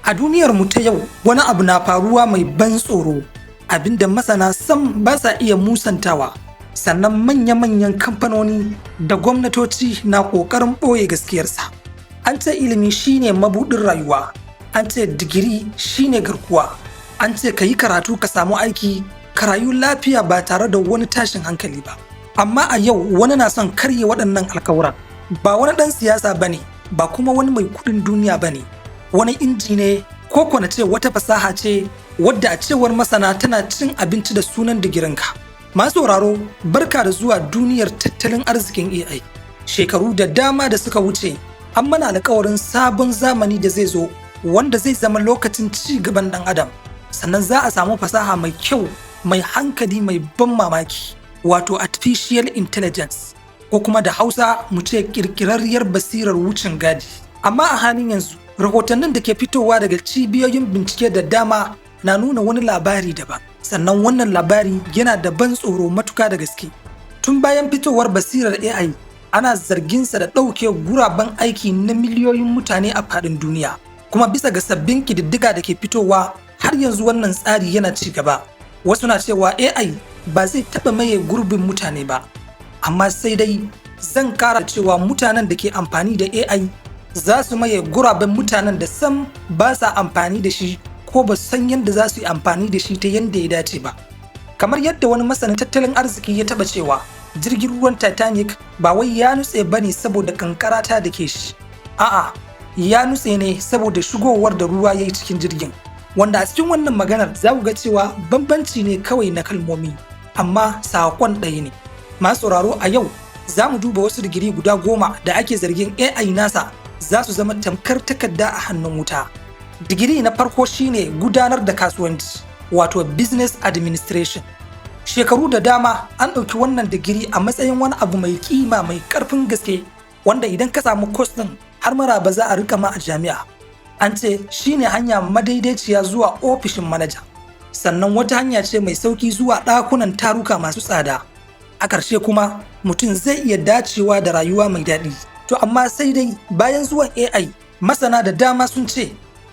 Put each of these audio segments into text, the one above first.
A duniyar mu ta yau wani abu na faruwa mai ban tsoro, abinda masana sam ba sa iya musantawa. Sannan manya-manyan kamfanoni da gwamnatoci na ƙoƙarin ɓoye gaskiyarsa. An ce ilimi shine mabuɗin rayuwa, an ce digiri shine garkuwa, an ce ka yi karatu ka samu aiki ka rayu lafiya ba tare da wani tashin hankali ba. Amma a yau wani na son karye waɗannan alkawuran. Ba wani ɗan siyasa ba ne, ba kuma wani mai kuɗin duniya ba ne. Wani inji ne ko na ce wata fasaha ce wadda a cewar masana tana cin abinci da sunan digirinka. Masu sauraro, barka da zuwa duniyar tattalin arzikin AI. Shekaru da dama da suka wuce, an mana alkawarin sabon zamani da zai zo wanda zai zama lokacin ci gaban ɗan adam. Sannan za a samu fasaha mai kyau, mai hankali, mai ban mamaki, wato artificial intelligence, ko kuma da Hausa mu ce ƙirƙirarriyar basirar wucin gadi. Amma a halin yanzu, rahotannin da ke fitowa daga cibiyoyin bincike da dama na nuna wani labari daban. Sannan wannan labari yana da ban tsoro matuka da gaske. Tun bayan fitowar basirar AI, ana zarginsa da ɗauke guraben aiki na miliyoyin mutane a faɗin duniya. Kuma bisa ga sabbin ƙididdiga da ke fitowa, har yanzu wannan tsari yana ci gaba. Wasu na cewa AI ba zai taɓa maye gurbin mutane ba. Amma sai dai zan ƙara cewa mutanen da ke amfani da AI za su maye guraben mutanen da sam ba sa amfani da shi ko ba san yadda za su yi amfani da shi ta yadda ya dace ba. Kamar yadda wani masanin tattalin arziki ya taba cewa jirgin ruwan Titanic ba wai ya nutse ba ne saboda kankara ta da ke shi. A'a, ya nutse ne saboda shigowar da ruwa ya yi cikin jirgin. Wanda a cikin wannan maganar za ku ga cewa bambanci ne kawai na kalmomi, amma saƙon ɗaya ne. Masu sauraro, a yau za mu duba wasu digiri guda 10 da ake zargin AI nasa za su zama tamkar takarda a hannun wuta. Digiri na farko shine gudanar da kasuwanci, wato business administration. Shekaru da dama an ɗauki wannan digiri a matsayin wani abu mai kima, mai ƙarfin gaske, wanda idan ka samu course ɗin har maraba za a rika ma a jami'a. An ce shine hanya madaidaiciya zuwa ofishin manaja. Sannan wata hanya ce mai sauki zuwa ɗakunan taruka masu tsada. A ƙarshe kuma mutum zai iya dacewa da rayuwa mai daɗi. To amma sai dai bayan zuwan AI, masana da dama sun ce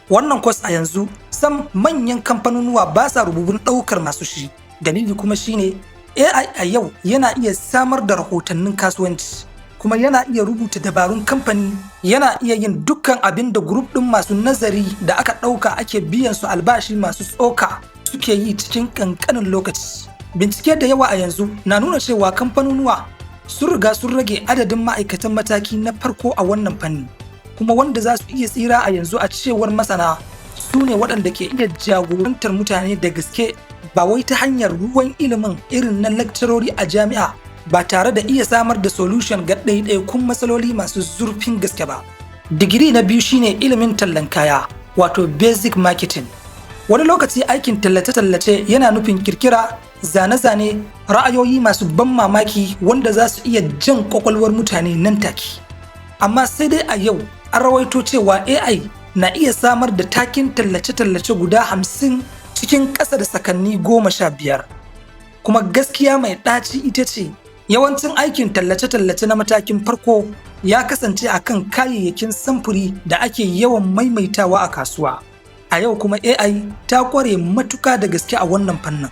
wannan kwas a yanzu sam manyan kamfanonuwa ba sa rububin ɗaukar masu shi. Dalili kuma shine AI a yau yana iya samar da rahotannin kasuwanci, kuma yana iya rubuta dabarun kamfani, yana iya yin dukkan abin da grup ɗin masu nazari da aka ɗauka ake biyan su albashi masu tsoka suke yi cikin ƙanƙanin lokaci. Bincike da yawa a yanzu na nuna cewa kamfanonuwa sun riga sun rage adadin ma'aikatan mataki na farko a wannan fanni, kuma wanda za su iya tsira a yanzu a cewar masana su ne waɗanda ke iya jagorantar mutane da gaske, ba wai ta hanyar ruwan ilimin irin na lakcarori a jami'a ba tare da iya samar da solution ga ɗaiɗaikun matsaloli masu zurfin gaske ba. Digiri na biyu shine ilimin tallan kaya, wato basic marketing. Wani lokaci aikin tallace-tallace yana nufin kirkira, zane-zane, ra'ayoyi masu ban mamaki wanda za su iya jan kwakwalwar mutane nan take. Amma sai dai a yau an rawaito cewa AI na iya samar da takin tallace-tallace guda 50 cikin ƙasa da sakanni 15. Kuma gaskiya mai ɗaci ita ce yawancin aikin tallace-tallace na matakin farko ya kasance a kan kayayyakin samfuri da ake yawan maimaitawa a kasuwa. A yau kuma AI ta kware matuka da gaske a wannan fannin.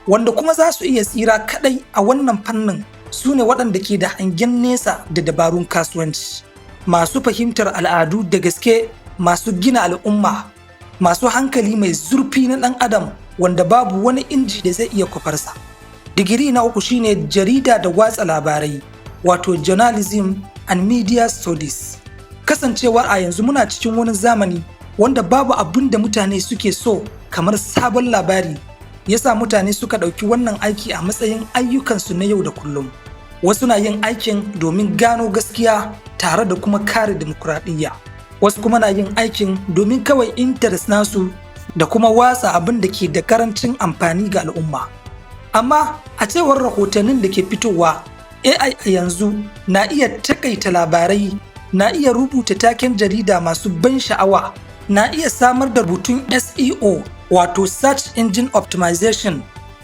Wanda kuma za su iya tsira kadai a wannan fannin su ne waɗanda ke da hangen nesa da dabarun kasuwanci, masu fahimtar al'adu da gaske, masu gina al'umma, masu hankali mai zurfi na ɗan adam wanda babu wani inji da zai iya kwafarsa. Digiri na uku shine jarida da watsa labarai, wato journalism and media studies. Kasancewar a yanzu muna cikin wani zamani wanda babu abin da mutane suke so kamar sabon labari, yasa mutane suka ɗauki wannan aiki a matsayin ayyukansu na yau da kullum. Wasu na yin aikin domin gano gaskiya tare da kuma kare dimokuraɗiyya. Wasu kuma na yin aikin domin kawai interest nasu da kuma watsa abin da ke da karancin amfani ga al'umma. Amma a cewar rahotannin da ke fitowa, AI a yanzu na iya takaita labarai, na iya rubuta taken jarida masu ban sha'awa, na iya samar da rubutun SEO, wato Search Engine Optimization,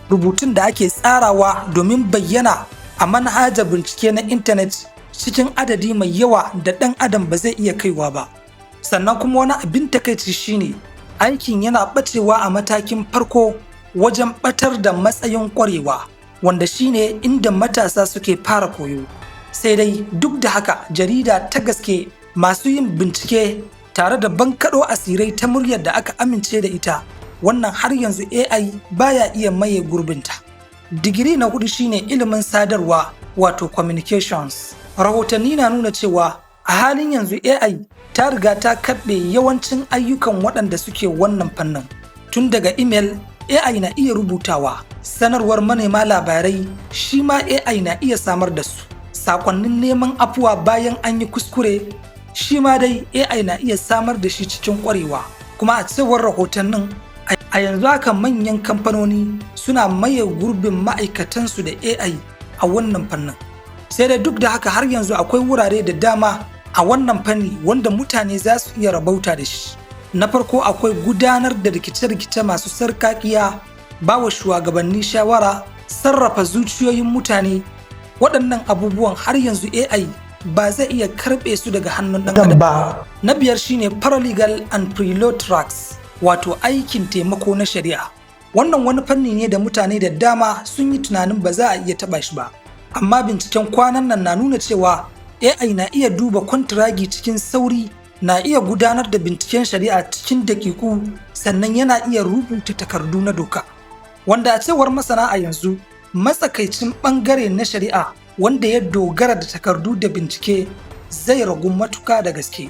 rubutun da ake tsarawa domin bayyana a manhajar bincike na intanet cikin adadi mai yawa da ɗan adam ba zai iya kaiwa ba. Sannan kuma wani abin takaici shine aikin yana ɓacewa a matakin farko wajen ɓatar da matsayin ƙwarewa, wanda shine inda matasa suke fara koyo. Sai dai duk da haka jarida ta gaske masu yin bincike tare da bankaɗo asirai ta muryar da aka amince da ita, wannan har yanzu AI baya iya maye gurbinta. Digiri na hudu shine ilimin sadarwa wato communications. Rahotanni na nuna cewa a halin yanzu AI ta riga ta karɓe yawancin ayyukan waɗanda suke wannan fannin. Tun daga email AI na iya rubutawa, sanarwar manema labarai shi ma AI na iya samar da su. Sakonnin neman afuwa bayan an yi kuskure shi ma dai AI na iya samar da shi cikin ƙwarewa. Kuma a cewar rahotannin a yanzu haka manyan kamfanoni suna maye gurbin ma'aikatansu da AI a wannan fannin. Sai dai duk da haka har yanzu akwai wurare da dama a wannan fanni wanda mutane za su iya rabauta da shi. Na farko akwai gudanar da rikice-rikice masu sarkakiya, bawa shugabanni shawara, sarrafa zuciyoyin mutane. Waɗannan abubuwan har yanzu AI ba zai iya karɓe su daga hannun ɗan adam ba. Na biyar shine paralegal and pre-law tracks, wato aikin taimako na shari'a. Wannan wani fanni ne da mutane da dama sun yi tunanin ba za a iya taɓa shi ba. Amma binciken kwanan nan na nuna cewa AI na iya duba kwantiragi cikin sauri, na iya gudanar da binciken shari'a cikin dakiku, sannan yana iya rubuta takardu na doka. Wanda a cewar masana a yanzu, matsakaicin ɓangare na shari'a wanda ya dogara da takardu da bincike zai ragu matuka da gaske.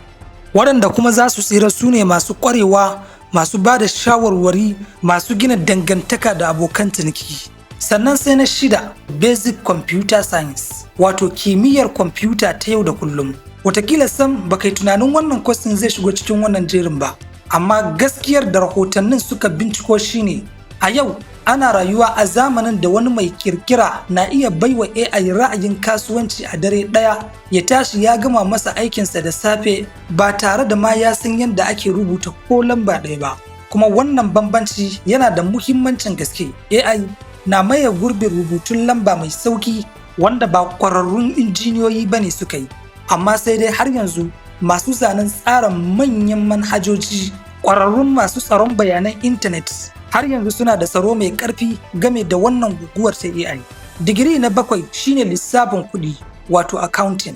Waɗanda kuma za su tsira su ne masu ƙwarewa, masu ba da shawarwari, masu gina dangantaka da abokan ciniki. Sannan sai na shida, basic computer science, wato kimiyyar kwamfuta ta yau da kullum. Watakila sam ba kai tunanin wannan kwasin zai shigo cikin wannan jerin ba, amma gaskiyar da rahotannin suka binciko shine a yau ana rayuwa a zamanin da wani mai kirkira na iya baiwa AI ra'ayin kasuwanci a dare ɗaya, ya tashi ya gama masa aikinsa da safe ba tare da ma ya san yadda ake rubuta ko lamba ɗaya ba. Kuma wannan bambanci yana da muhimmancin gaske. AI na maye gurbin rubutun lamba mai sauki wanda ba ƙwararrun injiniyoyi bane suka yi, amma sai dai har yanzu masu zanen tsara manyan manhajoji, ƙwararrun masu tsaron bayanan intanet har yanzu suna da tsaro mai ƙarfi game da wannan guguwar ta AI. Digiri na 7 shine lissafin kuɗi wato accounting.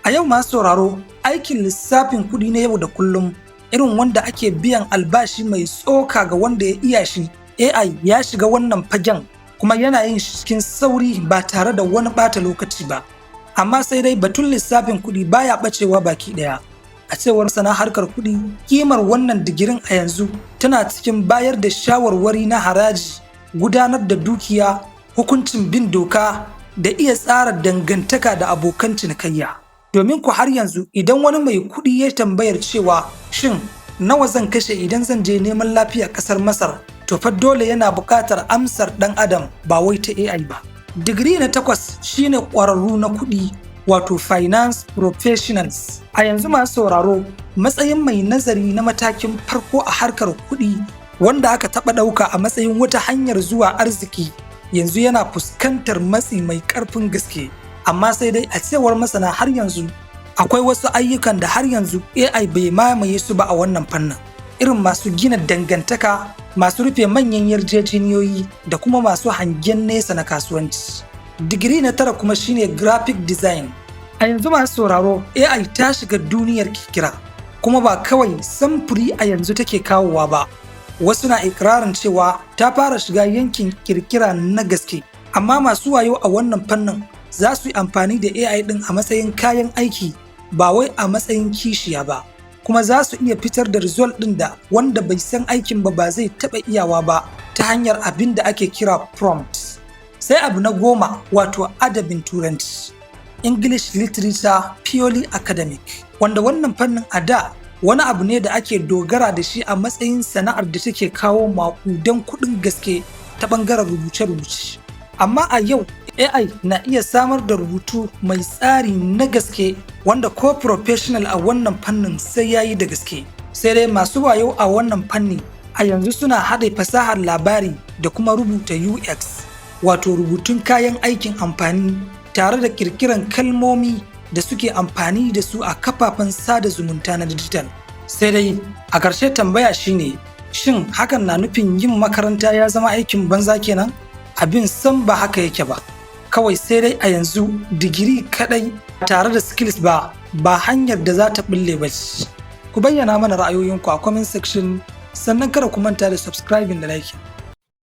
A yau masu sauraro, aikin lissafin kuɗi na yau da kullum irin wanda ake biyan albashi mai tsoka ga wanda ya iya shi, AI ya shiga wannan fagen kuma yana yin shi cikin sauri ba tare da wani ɓata lokaci ba. Amma sai dai batun lissafin kuɗi baya ɓacewa baki ɗaya. A cewar sana harkar kuɗi, kimar wannan digirin a yanzu tana cikin bayar da shawarwari na haraji, gudanar da dukiya, hukuncin bin doka da iya tsara dangantaka da abokan cinikayya. Domin ku har yanzu idan wani mai kuɗi ya tambayar cewa shin nawa zan kashe idan zan je neman lafiya ƙasar Masar, to fa dole yana buƙatar amsar ɗan adam ba wai ta AI ba. Digiri na 8 shine ƙwararru na kuɗi wato finance professionals. A yanzu masu sauraro, matsayin mai nazari na matakin farko a harkar kuɗi wanda aka taɓa ɗauka a matsayin wata hanyar zuwa arziki yanzu yana fuskantar matsi mai ƙarfin gaske. Amma sai dai a cewar masana har yanzu akwai wasu ayyukan da har yanzu AI bai mamaye su ba a wannan fannin, irin masu gina dangantaka, masu rufe manyan yarjejeniyoyi da kuma masu hangen nesa na kasuwanci. Digiri na 9 kuma shine graphic design. A yanzu masu sauraro, AI ta shiga duniyar kirkira, kuma ba kawai samfuri a yanzu take kawowa ba. Wasu na ikirarin cewa ta fara shiga yankin kirkira na gaske, amma masu wayo a wannan fannin za su yi amfani da AI ɗin a matsayin kayan aiki ba wai a matsayin kishiya ba, kuma za su iya fitar da result ɗin da wanda bai san aikin ba zai taɓa iyawa ba ta hanyar abin da ake kira prompt. Sai abu na 10 wato adabin turanci, English literature purely academic, wanda wannan fannin a da wani abu ne da ake dogara da shi a matsayin sana'ar da take kawo maƙudan kuɗin gaske ta ɓangaren rubuce-rubuce. Amma a yau AI na iya samar da rubutu mai tsari na gaske wanda ko professional a wannan fannin sai yayi da gaske. Sai dai masu wayo a wannan fanni a yanzu suna haɗa fasahar labari da kuma rubuta UX, wato rubutun kayan aikin amfani tare da kirkiran kalmomi da suke amfani da su a kafafen sada zumunta na digital. Sai dai a ƙarshe tambaya shine, Shin hakan na nufin yin makaranta ya zama aikin banza kenan? Abin san ba haka yake ba. Kawai sai dai a yanzu digiri kadai tare da skills ba hanyar da za ta bulle ba ce. Ku bayyana mana ra'ayoyinku a comment section, sannan kada ku manta da subscribing da like.